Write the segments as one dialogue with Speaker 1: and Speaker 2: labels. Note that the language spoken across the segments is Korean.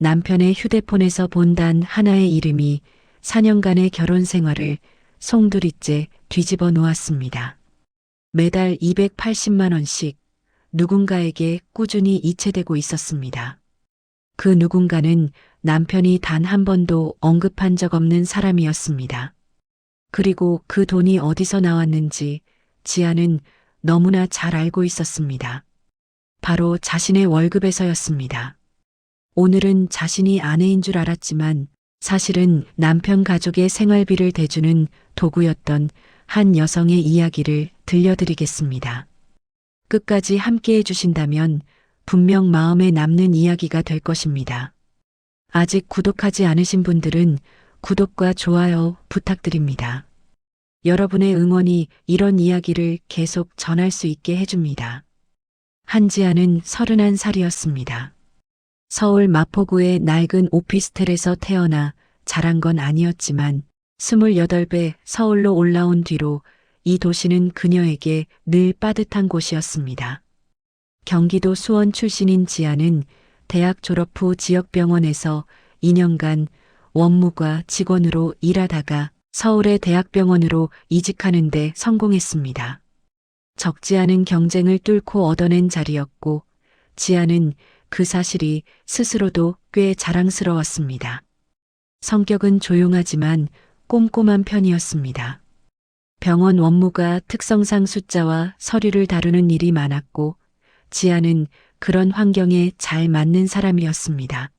Speaker 1: 남편의 휴대폰에서 본 단 하나의 이름이 4년간의 결혼 생활을 송두리째 뒤집어 놓았습니다. 매달 280만 원씩 누군가에게 꾸준히 이체되고 있었습니다. 그 누군가는 남편이 단 한 번도 언급한 적 없는 사람이었습니다. 그리고 그 돈이 어디서 나왔는지 지아는 너무나 잘 알고 있었습니다. 바로 자신의 월급에서였습니다. 오늘은 자신이 아내인 줄 알았지만 사실은 남편 가족의 생활비를 대주는 도구였던 한 여성의 이야기를 들려드리겠습니다. 끝까지 함께 해주신다면 분명 마음에 남는 이야기가 될 것입니다. 아직 구독하지 않으신 분들은 구독과 좋아요 부탁드립니다. 여러분의 응원이 이런 이야기를 계속 전할 수 있게 해줍니다. 한지아는 31살이었습니다. 서울 마포구의 낡은 오피스텔에서 태어나 자란 건 아니었지만 28배 서울로 올라온 뒤로 이 도시는 그녀에게 늘 빠듯한 곳이었습니다. 경기도 수원 출신인 지아는 대학 졸업 후 지역병원에서 2년간 원무과 직원으로 일하다가 서울의 대학병원으로 이직하는 데 성공했습니다. 적지 않은 경쟁을 뚫고 얻어낸 자리였고 지아는 그 사실이 스스로도 꽤 자랑스러웠습니다. 성격은 조용하지만 꼼꼼한 편이었습니다. 병원 원무가 특성상 숫자와 서류를 다루는 일이 많았고 지아는 그런 환경에 잘 맞는 사람이었습니다.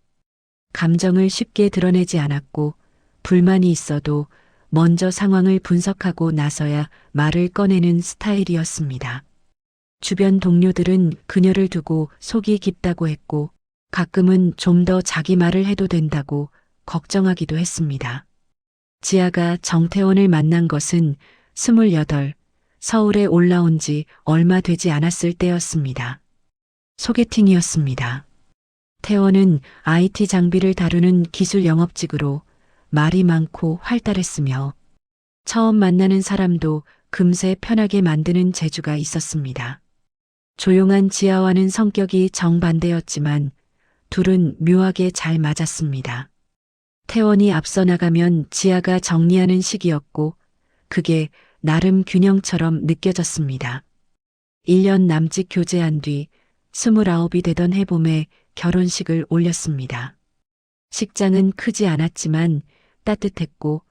Speaker 1: 감정을 쉽게 드러내지 않았고 불만이 있어도 먼저 상황을 분석하고 나서야 말을 꺼내는 스타일이었습니다. 주변 동료들은 그녀를 두고 속이 깊다고 했고 가끔은 좀 더 자기 말을 해도 된다고 걱정하기도 했습니다. 지아가 정태원을 만난 것은 28, 서울에 올라온 지 얼마 되지 않았을 때였습니다. 소개팅이었습니다. 태원은 IT 장비를 다루는 기술 영업직으로 말이 많고 활달했으며 처음 만나는 사람도 금세 편하게 만드는 재주가 있었습니다. 조용한 지아와는 성격이 정반대였지만 둘은 묘하게 잘 맞았습니다. 태원이 앞서 나가면 지아가 정리하는 시기였고 그게 나름 균형처럼 느껴졌습니다. 1년 남짓 교제한 뒤 29이 되던 해봄에 결혼식을 올렸습니다. 식장은 크지 않았지만 따뜻했고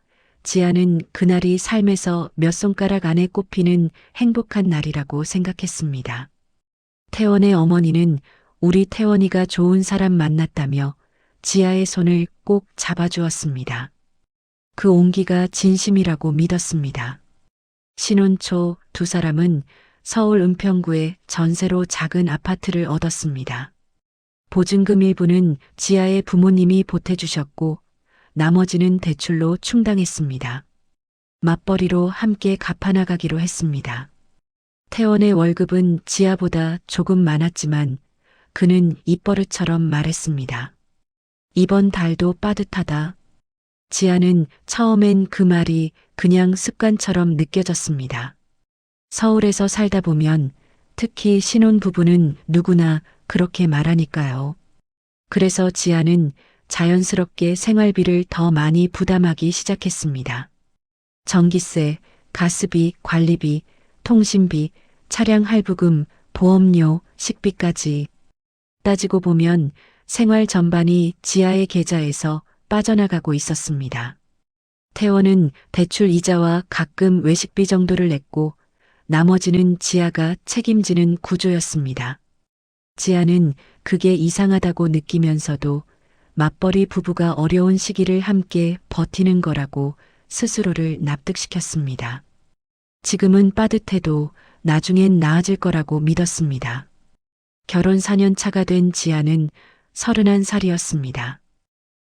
Speaker 1: 지아는 그날이 삶에서 몇 손가락 안에 꼽히는 행복한 날이라고 생각했습니다. 태원의 어머니는 우리 태원이가 좋은 사람 만났다며 지아의 손을 꼭 잡아주었습니다. 그 온기가 진심이라고 믿었습니다. 신혼 초 두 사람은 서울 은평구에 전세로 작은 아파트를 얻었습니다. 보증금 일부는 지아의 부모님이 보태주셨고 나머지는 대출로 충당했습니다. 맞벌이로 함께 갚아나가기로 했습니다. 태원의 월급은 지아보다 조금 많았지만 그는 입버릇처럼 말했습니다. 이번 달도 빠듯하다. 지아는 처음엔 그 말이 그냥 습관처럼 느껴졌습니다. 서울에서 살다 보면 특히 신혼부부는 누구나 그렇게 말하니까요. 그래서 지아는 자연스럽게 생활비를 더 많이 부담하기 시작했습니다. 전기세, 가스비, 관리비, 통신비, 차량 할부금, 보험료, 식비까지 따지고 보면 생활 전반이 지아의 계좌에서 빠져나가고 있었습니다. 태원은 대출 이자와 가끔 외식비 정도를 냈고 나머지는 지아가 책임지는 구조였습니다. 지아는 그게 이상하다고 느끼면서도 맞벌이 부부가 어려운 시기를 함께 버티는 거라고 스스로를 납득시켰습니다. 지금은 빠듯해도 나중엔 나아질 거라고 믿었습니다. 결혼 4년 차가 된 지아는 31살이었습니다.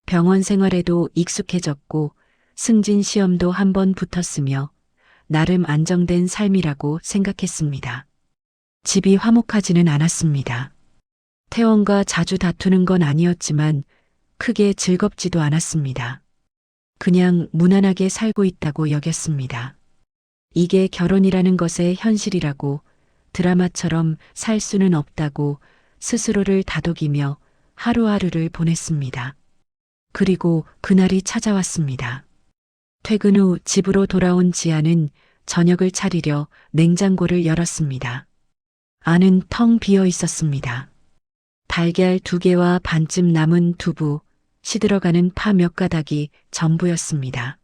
Speaker 1: 병원 생활에도 익숙해졌고 승진 시험도 한 번 붙었으며 나름 안정된 삶이라고 생각했습니다. 집이 화목하지는 않았습니다. 태원과 자주 다투는 건 아니었지만 크게 즐겁지도 않았습니다. 그냥 무난하게 살고 있다고 여겼습니다. 이게 결혼이라는 것의 현실이라고 드라마처럼 살 수는 없다고 스스로를 다독이며 하루하루를 보냈습니다. 그리고 그날이 찾아왔습니다. 퇴근 후 집으로 돌아온 지아는 저녁을 차리려 냉장고를 열었습니다. 안은 텅 비어 있었습니다. 달걀 2개와 반쯤 남은 두부, 시들어가는 파 몇 가닥이 전부였습니다.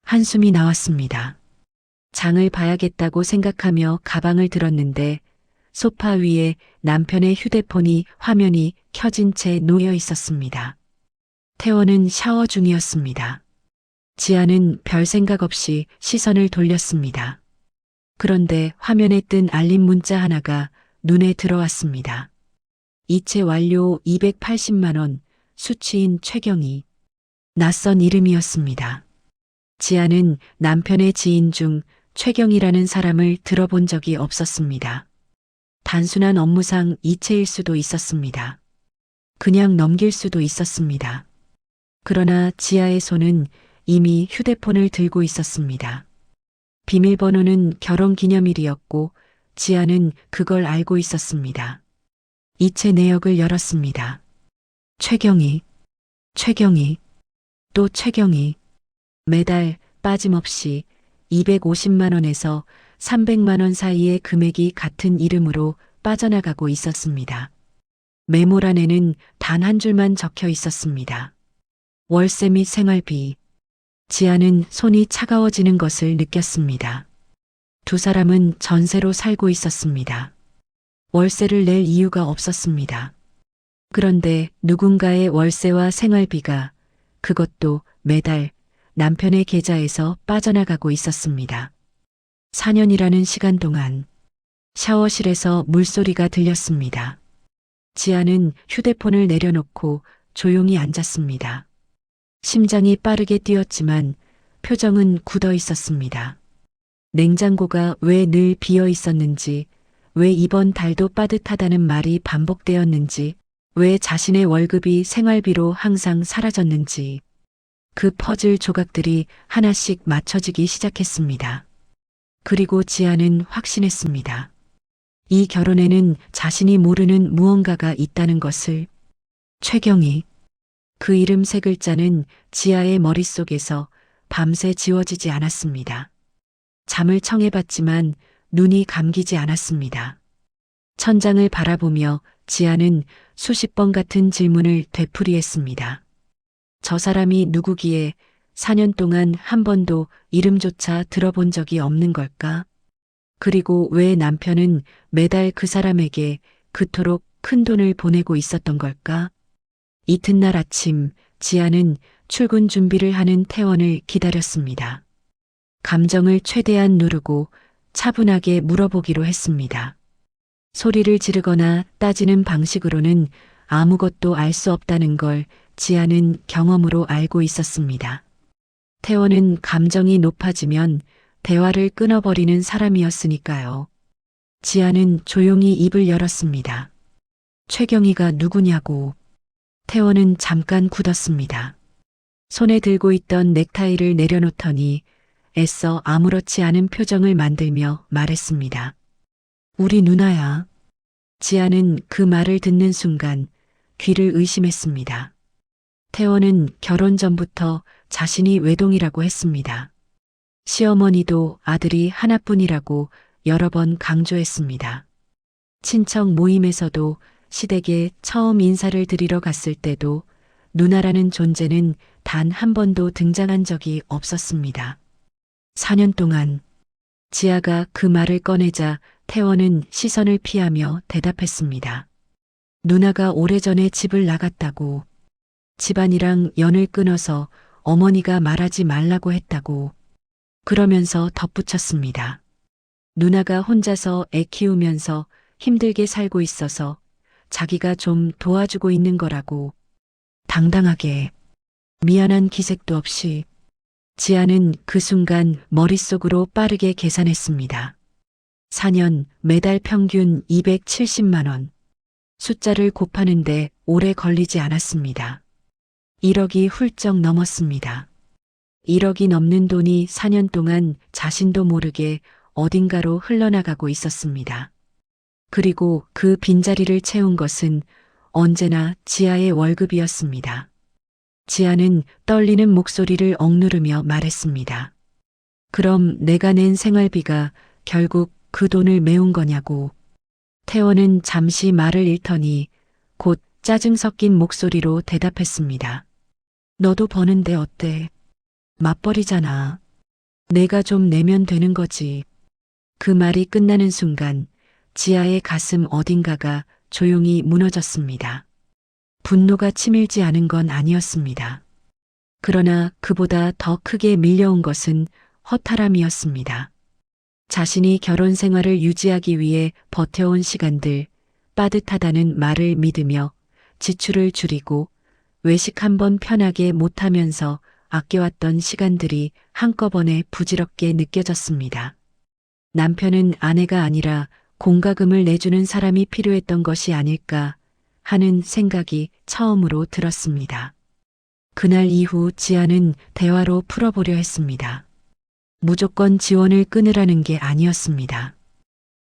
Speaker 1: 한숨이 나왔습니다. 장을 봐야겠다고 생각하며 가방을 들었는데 소파 위에 남편의 휴대폰이 화면이 켜진 채 놓여 있었습니다. 태원은 샤워 중이었습니다. 지아는 별 생각 없이 시선을 돌렸습니다. 그런데 화면에 뜬 알림 문자 하나가 눈에 들어왔습니다. 이체 완료 280만 원, 수취인 최경희. 낯선 이름이었습니다. 지아는 남편의 지인 중 최경희라는 사람을 들어본 적이 없었습니다. 단순한 업무상 이체일 수도 있었습니다. 그냥 넘길 수도 있었습니다. 그러나 지아의 손은 이미 휴대폰을 들고 있었습니다. 비밀번호는 결혼기념일이었고 지아는 그걸 알고 있었습니다. 이체 내역을 열었습니다. 최경희, 최경희, 또 최경희. 매달 빠짐없이 250만 원에서 300만 원 사이의 금액이 같은 이름으로 빠져나가고 있었습니다. 메모란에는 단 한 줄만 적혀 있었습니다. 월세 및 생활비. 지아는 손이 차가워지는 것을 느꼈습니다. 두 사람은 전세로 살고 있었습니다. 월세를 낼 이유가 없었습니다. 그런데 누군가의 월세와 생활비가, 그것도 매달 남편의 계좌에서 빠져나가고 있었습니다. 4년이라는 시간 동안 샤워실에서 물소리가 들렸습니다. 지아는 휴대폰을 내려놓고 조용히 앉았습니다. 심장이 빠르게 뛰었지만 표정은 굳어 있었습니다. 냉장고가 왜 늘 비어 있었는지, 왜 이번 달도 빠듯하다는 말이 반복되었는지, 왜 자신의 월급이 생활비로 항상 사라졌는지, 그 퍼즐 조각들이 하나씩 맞춰지기 시작했습니다. 그리고 지아는 확신했습니다. 이 결혼에는 자신이 모르는 무언가가 있다는 것을. 최경희. 그 이름 3글자는 지아의 머릿속에서 밤새 지워지지 않았습니다. 잠을 청해봤지만 눈이 감기지 않았습니다. 천장을 바라보며 지아는 수십 번 같은 질문을 되풀이했습니다. 저 사람이 누구기에 4년 동안 한 번도 이름조차 들어본 적이 없는 걸까? 그리고 왜 남편은 매달 그 사람에게 그토록 큰 돈을 보내고 있었던 걸까? 이튿날 아침 지아는 출근 준비를 하는 태원을 기다렸습니다. 감정을 최대한 누르고 차분하게 물어보기로 했습니다. 소리를 지르거나 따지는 방식으로는 아무것도 알 수 없다는 걸 지아는 경험으로 알고 있었습니다. 태원은 감정이 높아지면 대화를 끊어버리는 사람이었으니까요. 지아는 조용히 입을 열었습니다. 최경희가 누구냐고. 태원은 잠깐 굳었습니다. 손에 들고 있던 넥타이를 내려놓더니 애써 아무렇지 않은 표정을 만들며 말했습니다. 우리 누나야. 지아는 그 말을 듣는 순간 귀를 의심했습니다. 태원은 결혼 전부터 자신이 외동이라고 했습니다. 시어머니도 아들이 하나뿐이라고 여러 번 강조했습니다. 친척 모임에서도 시댁에 처음 인사를 드리러 갔을 때도 누나라는 존재는 단 한 번도 등장한 적이 없었습니다. 4년 동안 지아가 그 말을 꺼내자 태원은 시선을 피하며 대답했습니다. 누나가 오래전에 집을 나갔다고. 집안이랑 연을 끊어서 어머니가 말하지 말라고 했다고. 그러면서 덧붙였습니다. 누나가 혼자서 애 키우면서 힘들게 살고 있어서 자기가 좀 도와주고 있는 거라고. 당당하게, 미안한 기색도 없이. 지아는 그 순간 머릿속으로 빠르게 계산했습니다. 4년 매달 평균 270만 원. 숫자를 곱하는데 오래 걸리지 않았습니다. 1억이 훌쩍 넘었습니다. 1억이 넘는 돈이 4년 동안 자신도 모르게 어딘가로 흘러나가고 있었습니다. 그리고 그 빈자리를 채운 것은 언제나 지아의 월급이었습니다. 지아는 떨리는 목소리를 억누르며 말했습니다. 그럼 내가 낸 생활비가 결국 그 돈을 메운 거냐고. 태원은 잠시 말을 잃더니 곧 짜증 섞인 목소리로 대답했습니다. 너도 버는데 어때? 맞벌이잖아. 내가 좀 내면 되는 거지. 그 말이 끝나는 순간 지아의 가슴 어딘가가 조용히 무너졌습니다. 분노가 치밀지 않은 건 아니었습니다. 그러나 그보다 더 크게 밀려온 것은 허탈함이었습니다. 자신이 결혼 생활을 유지하기 위해 버텨온 시간들, 빠듯하다는 말을 믿으며 지출을 줄이고 외식 한번 편하게 못하면서 아껴왔던 시간들이 한꺼번에 부질없게 느껴졌습니다. 남편은 아내가 아니라 공과금을 내주는 사람이 필요했던 것이 아닐까 하는 생각이 처음으로 들었습니다. 그날 이후 지아는 대화로 풀어보려 했습니다. 무조건 지원을 끊으라는 게 아니었습니다.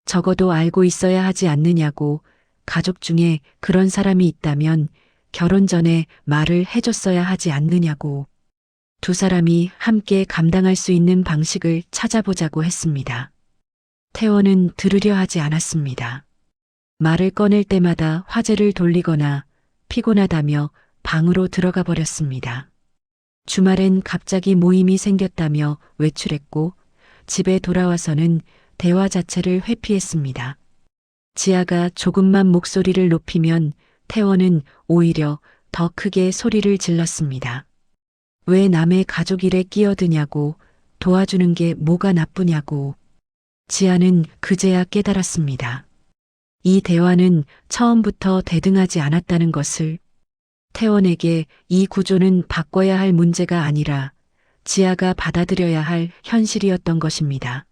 Speaker 1: 적어도 알고 있어야 하지 않느냐고, 가족 중에 그런 사람이 있다면 결혼 전에 말을 해줬어야 하지 않느냐고. 두 사람이 함께 감당할 수 있는 방식을 찾아보자고 했습니다. 태원은 들으려 하지 않았습니다. 말을 꺼낼 때마다 화제를 돌리거나 피곤하다며 방으로 들어가 버렸습니다. 주말엔 갑자기 모임이 생겼다며 외출했고 집에 돌아와서는 대화 자체를 회피했습니다. 지아가 조금만 목소리를 높이면 태원은 오히려 더 크게 소리를 질렀습니다. 왜 남의 가족 일에 끼어드냐고, 도와주는 게 뭐가 나쁘냐고. 지아는 그제야 깨달았습니다. 이 대화는 처음부터 대등하지 않았다는 것을. 태원에게 이 구조는 바꿔야 할 문제가 아니라 지아가 받아들여야 할 현실이었던 것입니다.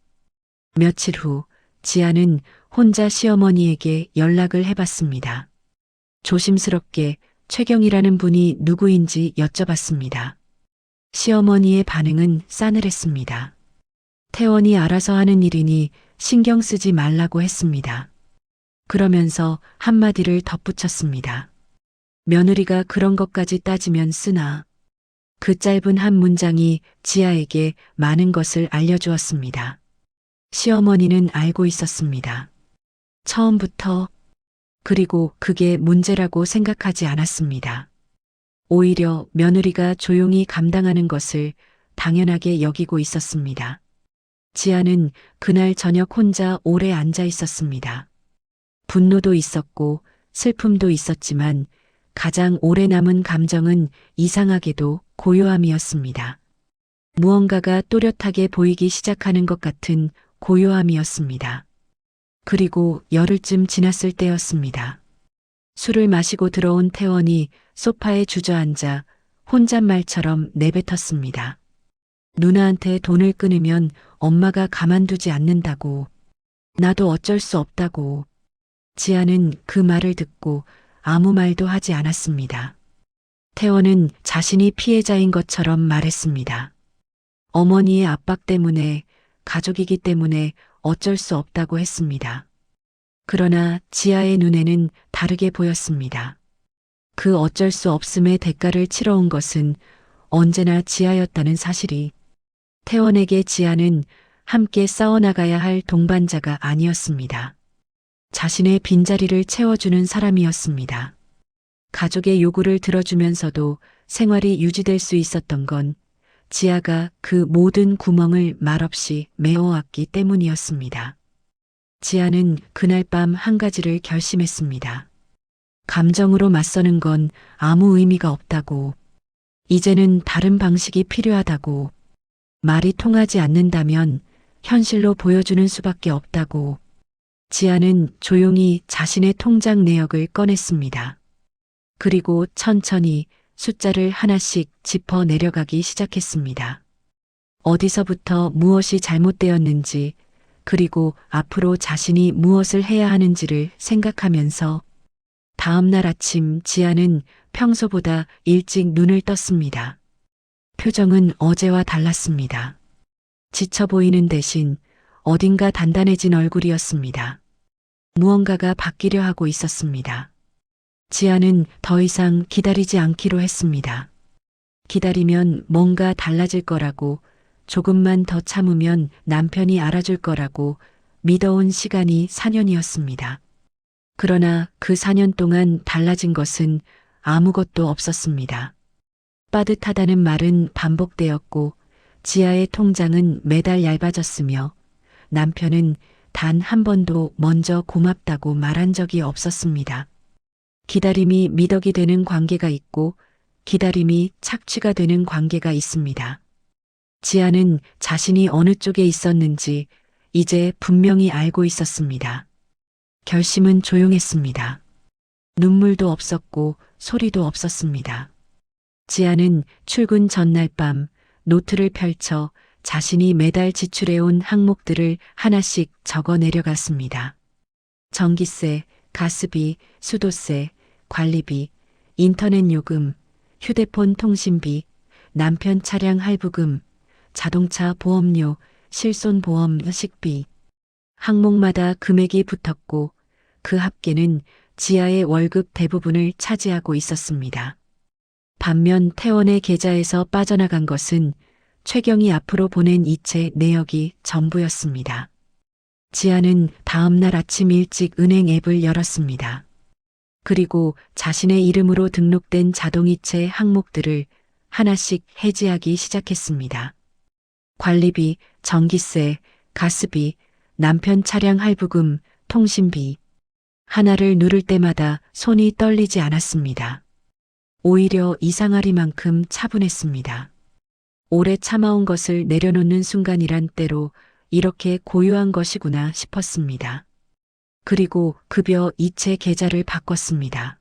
Speaker 1: 며칠 후 지아는 혼자 시어머니에게 연락을 해봤습니다. 조심스럽게 최경이라는 분이 누구인지 여쭤봤습니다. 시어머니의 반응은 싸늘했습니다. 태원이 알아서 하는 일이니 신경 쓰지 말라고 했습니다. 그러면서 한마디를 덧붙였습니다. 며느리가 그런 것까지 따지면 쓰나. 그 짧은 한 문장이 지아에게 많은 것을 알려주었습니다. 시어머니는 알고 있었습니다. 처음부터. 그리고 그게 문제라고 생각하지 않았습니다. 오히려 며느리가 조용히 감당하는 것을 당연하게 여기고 있었습니다. 지아는 그날 저녁 혼자 오래 앉아 있었습니다. 분노도 있었고 슬픔도 있었지만 가장 오래 남은 감정은 이상하게도 고요함이었습니다. 무언가가 또렷하게 보이기 시작하는 것 같은 고요함이었습니다. 그리고 열흘쯤 지났을 때였습니다. 술을 마시고 들어온 태원이 소파에 주저앉아 혼잣말처럼 내뱉었습니다. 누나한테 돈을 끊으면 엄마가 가만두지 않는다고. 나도 어쩔 수 없다고. 지아는 그 말을 듣고 아무 말도 하지 않았습니다. 태원은 자신이 피해자인 것처럼 말했습니다. 어머니의 압박 때문에, 가족이기 때문에 어쩔 수 없다고 했습니다. 그러나 지아의 눈에는 다르게 보였습니다. 그 어쩔 수 없음의 대가를 치러온 것은 언제나 지아였다는 사실이. 태원에게 지아는 함께 싸워나가야 할 동반자가 아니었습니다. 자신의 빈자리를 채워주는 사람이었습니다. 가족의 요구를 들어주면서도 생활이 유지될 수 있었던 건 지아가 그 모든 구멍을 말없이 메워왔기 때문이었습니다. 지아는 그날 밤 한 가지를 결심했습니다. 감정으로 맞서는 건 아무 의미가 없다고. 이제는 다른 방식이 필요하다고. 말이 통하지 않는다면 현실로 보여주는 수밖에 없다고. 지아는 조용히 자신의 통장 내역을 꺼냈습니다. 그리고 천천히 숫자를 하나씩 짚어 내려가기 시작했습니다. 어디서부터 무엇이 잘못되었는지, 그리고 앞으로 자신이 무엇을 해야 하는지를 생각하면서 다음 날 아침 지아는 평소보다 일찍 눈을 떴습니다. 표정은 어제와 달랐습니다. 지쳐 보이는 대신 어딘가 단단해진 얼굴이었습니다. 무언가가 바뀌려 하고 있었습니다. 지아는 더 이상 기다리지 않기로 했습니다. 기다리면 뭔가 달라질 거라고, 조금만 더 참으면 남편이 알아줄 거라고 믿어온 시간이 4년이었습니다. 그러나 그 4년 동안 달라진 것은 아무것도 없었습니다. 빠듯하다는 말은 반복되었고, 지아의 통장은 매달 얇아졌으며, 남편은 단 한 번도 먼저 고맙다고 말한 적이 없었습니다. 기다림이 미덕이 되는 관계가 있고, 기다림이 착취가 되는 관계가 있습니다. 지아는 자신이 어느 쪽에 있었는지 이제 분명히 알고 있었습니다. 결심은 조용했습니다. 눈물도 없었고 소리도 없었습니다. 지아는 출근 전날 밤 노트를 펼쳐 자신이 매달 지출해온 항목들을 하나씩 적어 내려갔습니다. 전기세, 가스비, 수도세, 관리비, 인터넷 요금, 휴대폰 통신비, 남편 차량 할부금, 자동차 보험료, 실손보험 식비. 항목마다 금액이 붙었고 그 합계는 지아의 월급 대부분을 차지하고 있었습니다. 반면 태원의 계좌에서 빠져나간 것은 최경이 앞으로 보낸 이체 내역이 전부였습니다. 지아는 다음날 아침 일찍 은행 앱을 열었습니다. 그리고 자신의 이름으로 등록된 자동이체 항목들을 하나씩 해지하기 시작했습니다. 관리비, 전기세, 가스비, 남편 차량 할부금, 통신비. 하나를 누를 때마다 손이 떨리지 않았습니다. 오히려 이상하리만큼 차분했습니다. 오래 참아온 것을 내려놓는 순간이란 때로 이렇게 고요한 것이구나 싶었습니다. 그리고 급여 이체 계좌를 바꿨습니다.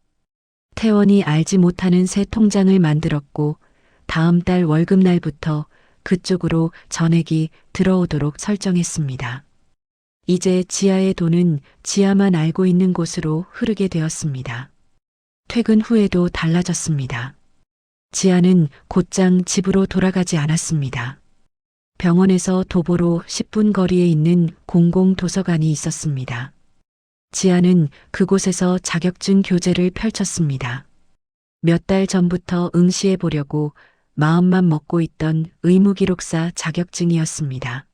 Speaker 1: 태원이 알지 못하는 새 통장을 만들었고 다음 달 월급날부터 그쪽으로 전액이 들어오도록 설정했습니다. 이제 지아의 돈은 지아만 알고 있는 곳으로 흐르게 되었습니다. 퇴근 후에도 달라졌습니다. 지아는 곧장 집으로 돌아가지 않았습니다. 병원에서 도보로 10분 거리에 있는 공공도서관이 있었습니다. 지아는 그곳에서 자격증 교재를 펼쳤습니다. 몇 달 전부터 응시해 보려고 마음만 먹고 있던 의무기록사 자격증이었습니다.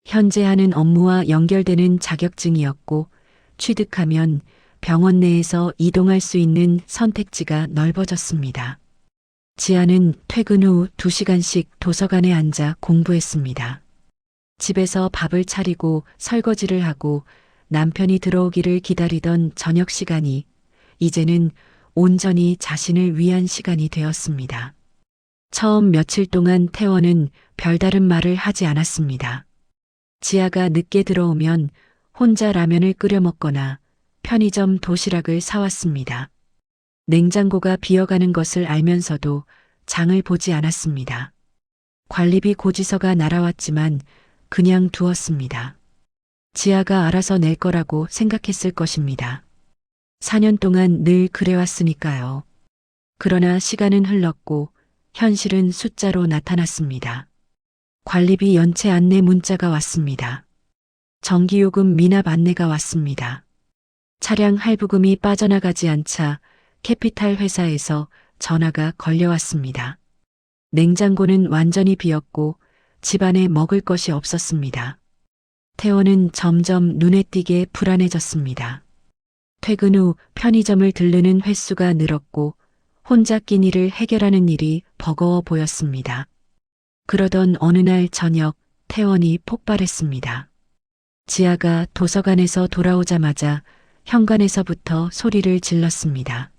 Speaker 1: 현재 하는 업무와 연결되는 자격증이었고 취득하면 병원 내에서 이동할 수 있는 선택지가 넓어졌습니다. 지아는 퇴근 후 2시간씩 도서관에 앉아 공부했습니다. 집에서 밥을 차리고 설거지를 하고 남편이 들어오기를 기다리던 저녁 시간이 이제는 온전히 자신을 위한 시간이 되었습니다. 처음 며칠 동안 태원은 별다른 말을 하지 않았습니다. 지아가 늦게 들어오면 혼자 라면을 끓여 먹거나 편의점 도시락을 사왔습니다. 냉장고가 비어가는 것을 알면서도 장을 보지 않았습니다. 관리비 고지서가 날아왔지만 그냥 두었습니다. 지아가 알아서 낼 거라고 생각했을 것입니다. 4년 동안 늘 그래왔으니까요. 그러나 시간은 흘렀고 현실은 숫자로 나타났습니다. 관리비 연체 안내 문자가 왔습니다. 전기요금 미납 안내가 왔습니다. 차량 할부금이 빠져나가지 않자 캐피탈 회사에서 전화가 걸려왔습니다. 냉장고는 완전히 비었고 집안에 먹을 것이 없었습니다. 태원은 점점 눈에 띄게 불안해졌습니다. 퇴근 후 편의점을 들르는 횟수가 늘었고 혼자 낀 일을 해결하는 일이 버거워 보였습니다. 그러던 어느 날 저녁 태원이 폭발했습니다. 지아가 도서관에서 돌아오자마자 현관에서부터 소리를 질렀습니다.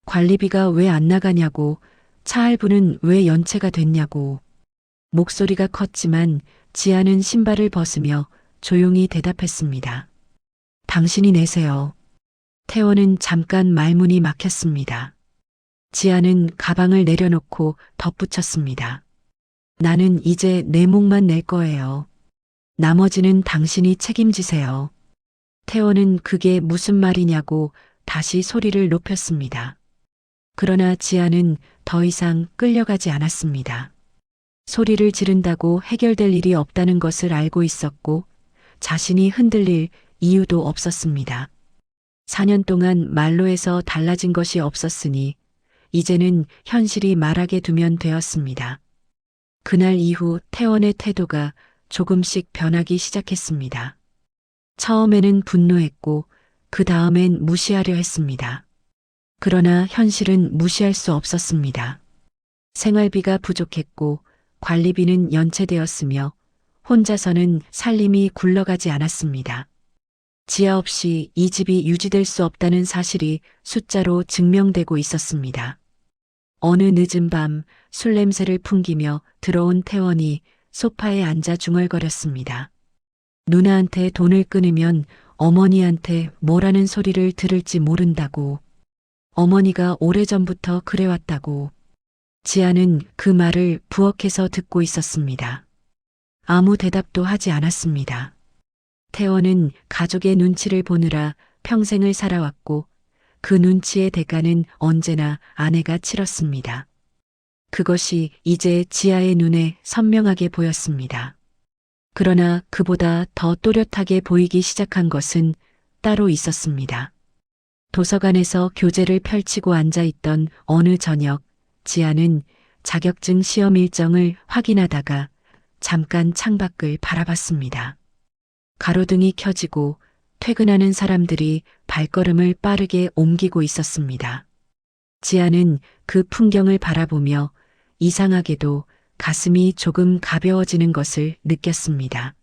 Speaker 1: 관리비가 왜 안 나가냐고, 차 할부는 왜 연체가 됐냐고. 목소리가 컸지만 지아는 신발을 벗으며 조용히 대답했습니다. 당신이 내세요. 태원은 잠깐 말문이 막혔습니다. 지아는 가방을 내려놓고 덧붙였습니다. 나는 이제 내 몫만 낼 거예요. 나머지는 당신이 책임지세요. 태원은 그게 무슨 말이냐고 다시 소리를 높였습니다. 그러나 지아는 더 이상 끌려가지 않았습니다. 소리를 지른다고 해결될 일이 없다는 것을 알고 있었고 자신이 흔들릴 이유도 없었습니다. 4년 동안 말로 해서 달라진 것이 없었으니 이제는 현실이 말하게 두면 되었습니다. 그날 이후 태원의 태도가 조금씩 변하기 시작했습니다. 처음에는 분노했고 그 다음엔 무시하려 했습니다. 그러나 현실은 무시할 수 없었습니다. 생활비가 부족했고 관리비는 연체되었으며 혼자서는 살림이 굴러가지 않았습니다. 지하 없이 이 집이 유지될 수 없다는 사실이 숫자로 증명되고 있었습니다. 어느 늦은 밤 술 냄새를 풍기며 들어온 태원이 소파에 앉아 중얼거렸습니다. 누나한테 돈을 끊으면 어머니한테 뭐라는 소리를 들을지 모른다고. 어머니가 오래전부터 그래왔다고. 지아는 그 말을 부엌에서 듣고 있었습니다. 아무 대답도 하지 않았습니다. 태원은 가족의 눈치를 보느라 평생을 살아왔고 그 눈치의 대가는 언제나 아내가 치렀습니다. 그것이 이제 지아의 눈에 선명하게 보였습니다. 그러나 그보다 더 또렷하게 보이기 시작한 것은 따로 있었습니다. 도서관에서 교재를 펼치고 앉아있던 어느 저녁, 지아는 자격증 시험 일정을 확인하다가 잠깐 창밖을 바라봤습니다. 가로등이 켜지고 퇴근하는 사람들이 발걸음을 빠르게 옮기고 있었습니다. 지아는 그 풍경을 바라보며 이상하게도 가슴이 조금 가벼워지는 것을 느꼈습니다.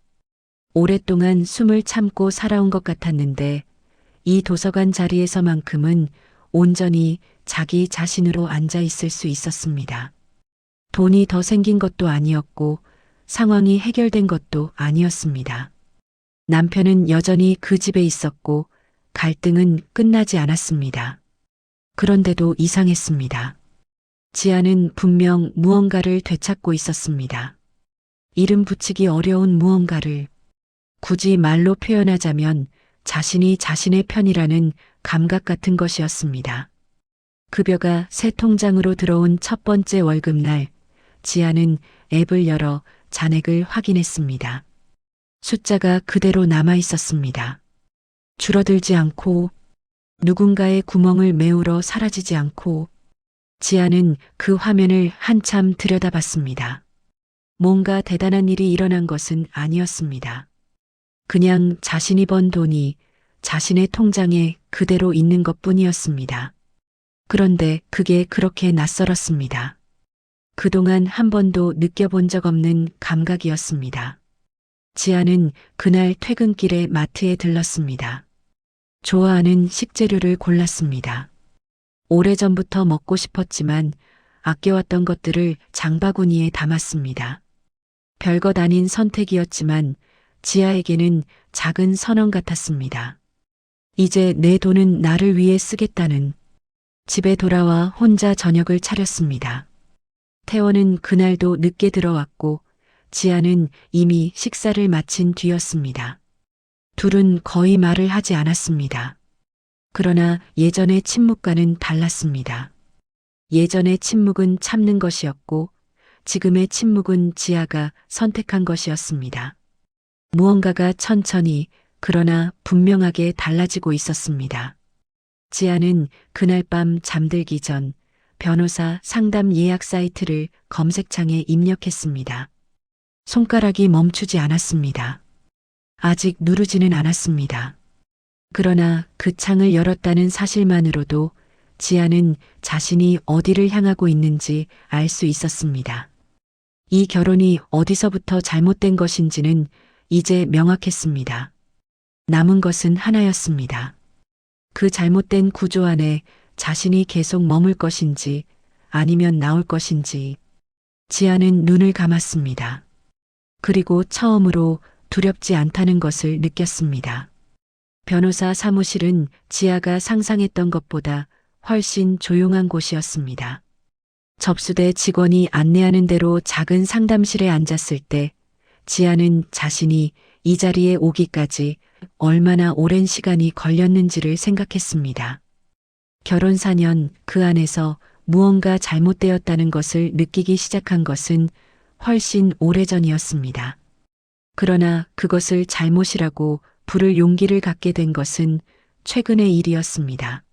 Speaker 1: 오랫동안 숨을 참고 살아온 것 같았는데 이 도서관 자리에서만큼은 온전히 자기 자신으로 앉아 있을 수 있었습니다. 돈이 더 생긴 것도 아니었고 상황이 해결된 것도 아니었습니다. 남편은 여전히 그 집에 있었고 갈등은 끝나지 않았습니다. 그런데도 이상했습니다. 지아는 분명 무언가를 되찾고 있었습니다. 이름 붙이기 어려운 무언가를. 굳이 말로 표현하자면 자신이 자신의 편이라는 감각 같은 것이었습니다. 급여가 새 통장으로 들어온 첫 번째 월급날, 지아는 앱을 열어 잔액을 확인했습니다. 숫자가 그대로 남아 있었습니다. 줄어들지 않고 누군가의 구멍을 메우러 사라지지 않고. 지아는 그 화면을 한참 들여다봤습니다. 뭔가 대단한 일이 일어난 것은 아니었습니다. 그냥 자신이 번 돈이 자신의 통장에 그대로 있는 것뿐이었습니다. 그런데 그게 그렇게 낯설었습니다. 그동안 한 번도 느껴본 적 없는 감각이었습니다. 지아는 그날 퇴근길에 마트에 들렀습니다. 좋아하는 식재료를 골랐습니다. 오래전부터 먹고 싶었지만 아껴왔던 것들을 장바구니에 담았습니다. 별것 아닌 선택이었지만 지아에게는 작은 선언 같았습니다. 이제 내 돈은 나를 위해 쓰겠다는. 집에 돌아와 혼자 저녁을 차렸습니다. 태원은 그날도 늦게 들어왔고 지아는 이미 식사를 마친 뒤였습니다. 둘은 거의 말을 하지 않았습니다. 그러나 예전의 침묵과는 달랐습니다. 예전의 침묵은 참는 것이었고 지금의 침묵은 지아가 선택한 것이었습니다. 무언가가 천천히 그러나 분명하게 달라지고 있었습니다. 지아는 그날 밤 잠들기 전 변호사 상담 예약 사이트를 검색창에 입력했습니다. 손가락이 멈추지 않았습니다. 아직 누르지는 않았습니다. 그러나 그 창을 열었다는 사실만으로도 지아는 자신이 어디를 향하고 있는지 알 수 있었습니다. 이 결혼이 어디서부터 잘못된 것인지는 이제 명확했습니다. 남은 것은 하나였습니다. 그 잘못된 구조 안에 자신이 계속 머물 것인지 아니면 나올 것인지. 지아는 눈을 감았습니다. 그리고 처음으로 두렵지 않다는 것을 느꼈습니다. 변호사 사무실은 지아가 상상했던 것보다 훨씬 조용한 곳이었습니다. 접수대 직원이 안내하는 대로 작은 상담실에 앉았을 때 지아는 자신이 이 자리에 오기까지 얼마나 오랜 시간이 걸렸는지를 생각했습니다. 결혼 4년 그 안에서 무언가 잘못되었다는 것을 느끼기 시작한 것은 훨씬 오래전이었습니다. 그러나 그것을 잘못이라고 부를 용기를 갖게 된 것은 최근의 일이었습니다.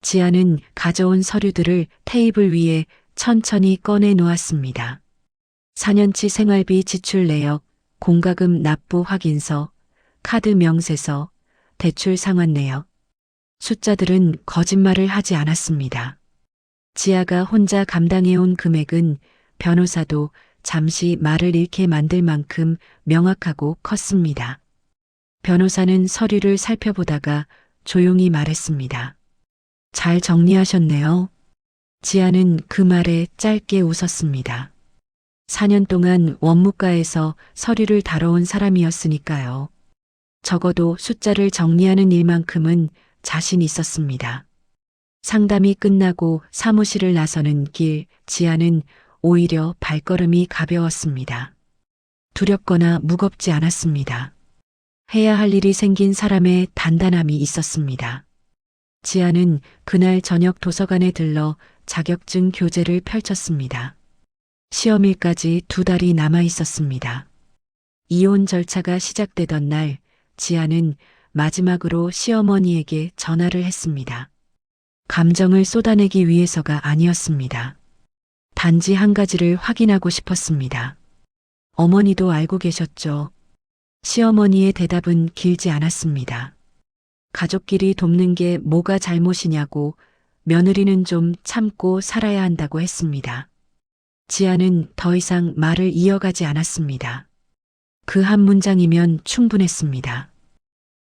Speaker 1: 지아는 가져온 서류들을 테이블 위에 천천히 꺼내 놓았습니다. 4년치 생활비 지출 내역, 공과금 납부 확인서, 카드 명세서, 대출 상환 내역. 숫자들은 거짓말을 하지 않았습니다. 지아가 혼자 감당해온 금액은 변호사도 잠시 말을 잃게 만들 만큼 명확하고 컸습니다. 변호사는 서류를 살펴보다가 조용히 말했습니다. 잘 정리하셨네요. 지아는 그 말에 짧게 웃었습니다. 4년 동안 원무과에서 서류를 다뤄온 사람이었으니까요. 적어도 숫자를 정리하는 일만큼은 자신 있었습니다. 상담이 끝나고 사무실을 나서는 길, 지아는 오히려 발걸음이 가벼웠습니다. 두렵거나 무겁지 않았습니다. 해야 할 일이 생긴 사람의 단단함이 있었습니다. 지아는 그날 저녁 도서관에 들러 자격증 교재를 펼쳤습니다. 시험일까지 2달이 남아 있었습니다. 이혼 절차가 시작되던 날, 지아는 마지막으로 시어머니에게 전화를 했습니다. 감정을 쏟아내기 위해서가 아니었습니다. 단지 한 가지를 확인하고 싶었습니다. 어머니도 알고 계셨죠? 시어머니의 대답은 길지 않았습니다. 가족끼리 돕는 게 뭐가 잘못이냐고, 며느리는 좀 참고 살아야 한다고 했습니다. 지아는 더 이상 말을 이어가지 않았습니다. 그 한 문장이면 충분했습니다.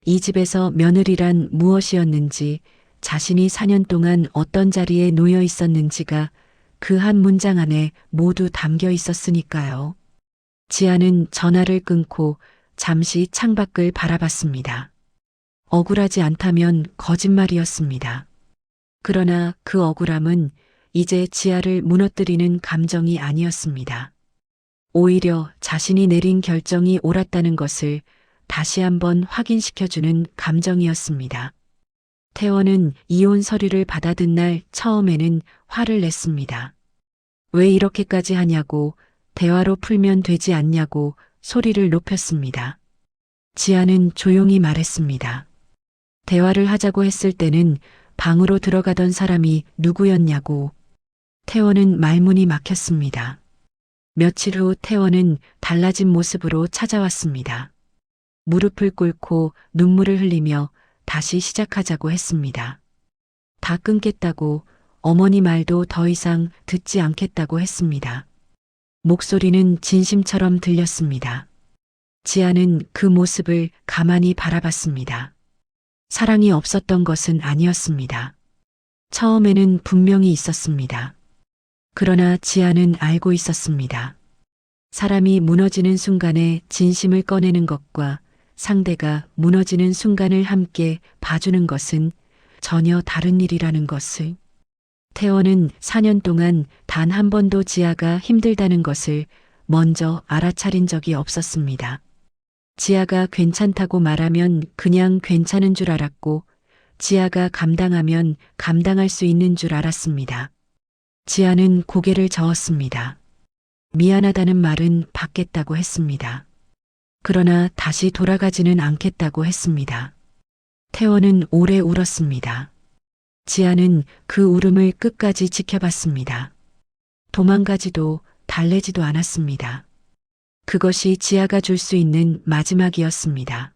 Speaker 1: 이 집에서 며느리란 무엇이었는지, 자신이 4년 동안 어떤 자리에 놓여 있었는지가 그 한 문장 안에 모두 담겨 있었으니까요. 지아는 전화를 끊고 잠시 창밖을 바라봤습니다. 억울하지 않다면 거짓말이었습니다. 그러나 그 억울함은 이제 지아를 무너뜨리는 감정이 아니었습니다. 오히려 자신이 내린 결정이 옳았다는 것을 다시 한번 확인시켜주는 감정이었습니다. 태원은 이혼 서류를 받아든 날 처음에는 화를 냈습니다. 왜 이렇게까지 하냐고, 대화로 풀면 되지 않냐고 소리를 높였습니다. 지아는 조용히 말했습니다. 대화를 하자고 했을 때는 방으로 들어가던 사람이 누구였냐고. 태원은 말문이 막혔습니다. 며칠 후 태원은 달라진 모습으로 찾아왔습니다. 무릎을 꿇고 눈물을 흘리며 다시 시작하자고 했습니다. 다 끊겠다고, 어머니 말도 더 이상 듣지 않겠다고 했습니다. 목소리는 진심처럼 들렸습니다. 지아는 그 모습을 가만히 바라봤습니다. 사랑이 없었던 것은 아니었습니다. 처음에는 분명히 있었습니다. 그러나 지아는 알고 있었습니다. 사람이 무너지는 순간에 진심을 꺼내는 것과 상대가 무너지는 순간을 함께 봐주는 것은 전혀 다른 일이라는 것을. 태원은 4년 동안 단 한 번도 지아가 힘들다는 것을 먼저 알아차린 적이 없었습니다. 지아가 괜찮다고 말하면 그냥 괜찮은 줄 알았고, 지아가 감당하면 감당할 수 있는 줄 알았습니다. 지아는 고개를 저었습니다. 미안하다는 말은 받겠다고 했습니다. 그러나 다시 돌아가지는 않겠다고 했습니다. 태원은 오래 울었습니다. 지아는 그 울음을 끝까지 지켜봤습니다. 도망가지도 달래지도 않았습니다. 그것이 지아가 줄 수 있는 마지막이었습니다.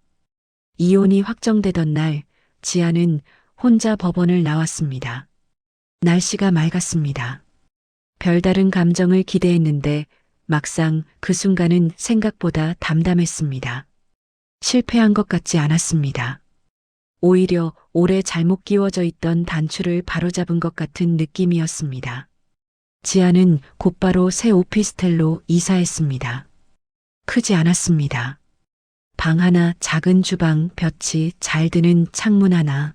Speaker 1: 이혼이 확정되던 날, 지아는 혼자 법원을 나왔습니다. 날씨가 맑았습니다. 별다른 감정을 기대했는데 막상 그 순간은 생각보다 담담했습니다. 실패한 것 같지 않았습니다. 오히려 오래 잘못 끼워져 있던 단추를 바로잡은 것 같은 느낌이었습니다. 지아는 곧바로 새 오피스텔로 이사했습니다. 크지 않았습니다. 방 하나, 작은 주방, 볕이 잘 드는 창문 하나.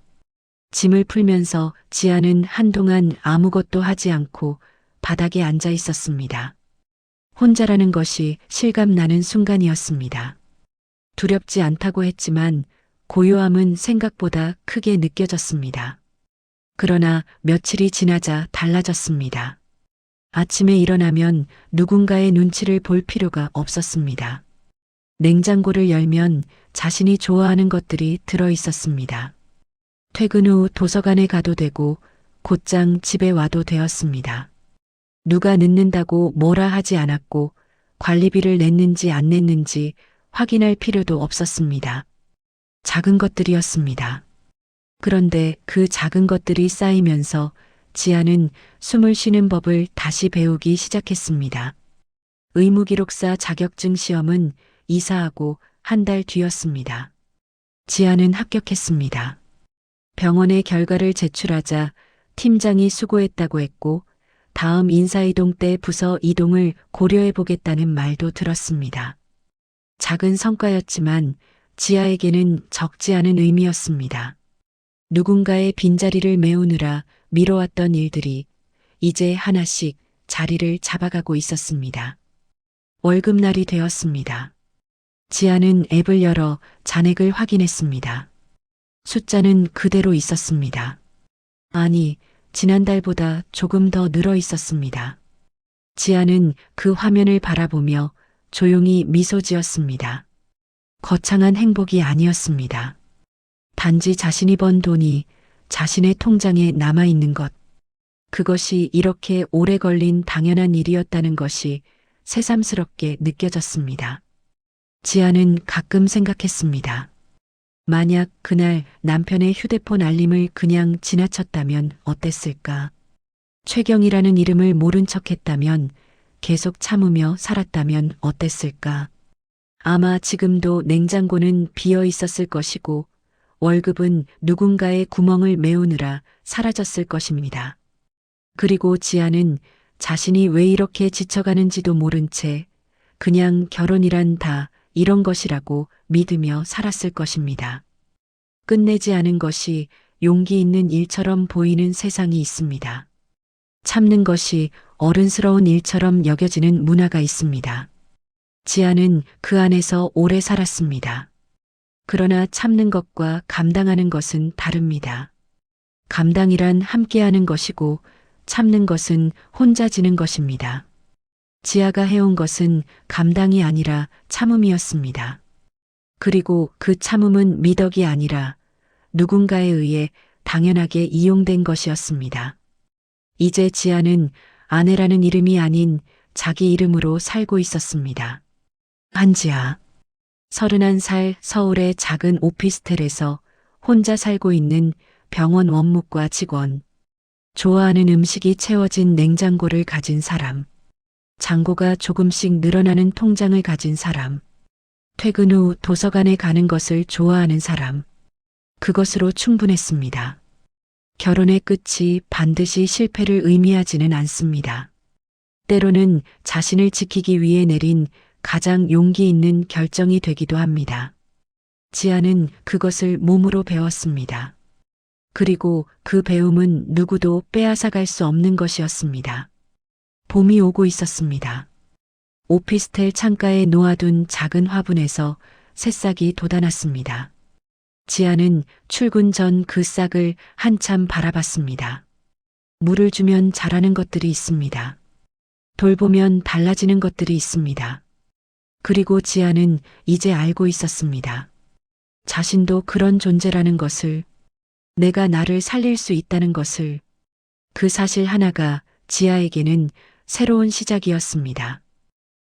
Speaker 1: 짐을 풀면서 지아는 한동안 아무것도 하지 않고 바닥에 앉아 있었습니다. 혼자라는 것이 실감나는 순간이었습니다. 두렵지 않다고 했지만 고요함은 생각보다 크게 느껴졌습니다. 그러나 며칠이 지나자 달라졌습니다. 아침에 일어나면 누군가의 눈치를 볼 필요가 없었습니다. 냉장고를 열면 자신이 좋아하는 것들이 들어 있었습니다. 퇴근 후 도서관에 가도 되고 곧장 집에 와도 되었습니다. 누가 늦는다고 뭐라 하지 않았고 관리비를 냈는지 안 냈는지 확인할 필요도 없었습니다. 작은 것들이었습니다. 그런데 그 작은 것들이 쌓이면서 지아는 숨을 쉬는 법을 다시 배우기 시작했습니다. 의무기록사 자격증 시험은 이사하고 한 달 뒤였습니다. 지아는 합격했습니다. 병원에 결과를 제출하자 팀장이 수고했다고 했고 다음 인사이동 때 부서 이동을 고려해 보겠다는 말도 들었습니다. 작은 성과였지만 지아에게는 적지 않은 의미였습니다. 누군가의 빈자리를 메우느라 미뤄왔던 일들이 이제 하나씩 자리를 잡아가고 있었습니다. 월급날이 되었습니다. 지아는 앱을 열어 잔액을 확인했습니다. 숫자는 그대로 있었습니다. 아니, 지난달보다 조금 더 늘어 있었습니다. 지아는 그 화면을 바라보며 조용히 미소 지었습니다. 거창한 행복이 아니었습니다. 단지 자신이 번 돈이 자신의 통장에 남아있는 것. 그것이 이렇게 오래 걸린 당연한 일이었다는 것이 새삼스럽게 느껴졌습니다. 지아는 가끔 생각했습니다. 만약 그날 남편의 휴대폰 알림을 그냥 지나쳤다면 어땠을까? 최경이라는 이름을 모른 척했다면, 계속 참으며 살았다면 어땠을까? 아마 지금도 냉장고는 비어 있었을 것이고 월급은 누군가의 구멍을 메우느라 사라졌을 것입니다. 그리고 지아는 자신이 왜 이렇게 지쳐가는지도 모른 채 그냥 결혼이란 다 이런 것이라고 믿으며 살았을 것입니다. 끝내지 않은 것이 용기 있는 일처럼 보이는 세상이 있습니다. 참는 것이 어른스러운 일처럼 여겨지는 문화가 있습니다. 지아는 그 안에서 오래 살았습니다. 그러나 참는 것과 감당하는 것은 다릅니다. 감당이란 함께하는 것이고 참는 것은 혼자 지는 것입니다. 지아가 해온 것은 감당이 아니라 참음이었습니다. 그리고 그 참음은 미덕이 아니라 누군가에 의해 당연하게 이용된 것이었습니다. 이제 지아는 아내라는 이름이 아닌 자기 이름으로 살고 있었습니다. 한지아. 31살 서울의 작은 오피스텔에서 혼자 살고 있는 병원 원무과 직원. 좋아하는 음식이 채워진 냉장고를 가진 사람. 잔고가 조금씩 늘어나는 통장을 가진 사람. 퇴근 후 도서관에 가는 것을 좋아하는 사람. 그것으로 충분했습니다. 결혼의 끝이 반드시 실패를 의미하지는 않습니다. 때로는 자신을 지키기 위해 내린 가장 용기 있는 결정이 되기도 합니다. 지아는 그것을 몸으로 배웠습니다. 그리고 그 배움은 누구도 빼앗아갈 수 없는 것이었습니다. 봄이 오고 있었습니다. 오피스텔 창가에 놓아둔 작은 화분에서 새싹이 돋아났습니다. 지아는 출근 전 그 싹을 한참 바라봤습니다. 물을 주면 자라는 것들이 있습니다. 돌보면 달라지는 것들이 있습니다. 그리고 지아는 이제 알고 있었습니다. 자신도 그런 존재라는 것을, 내가 나를 살릴 수 있다는 것을, 그 사실 하나가 지아에게는 새로운 시작이었습니다.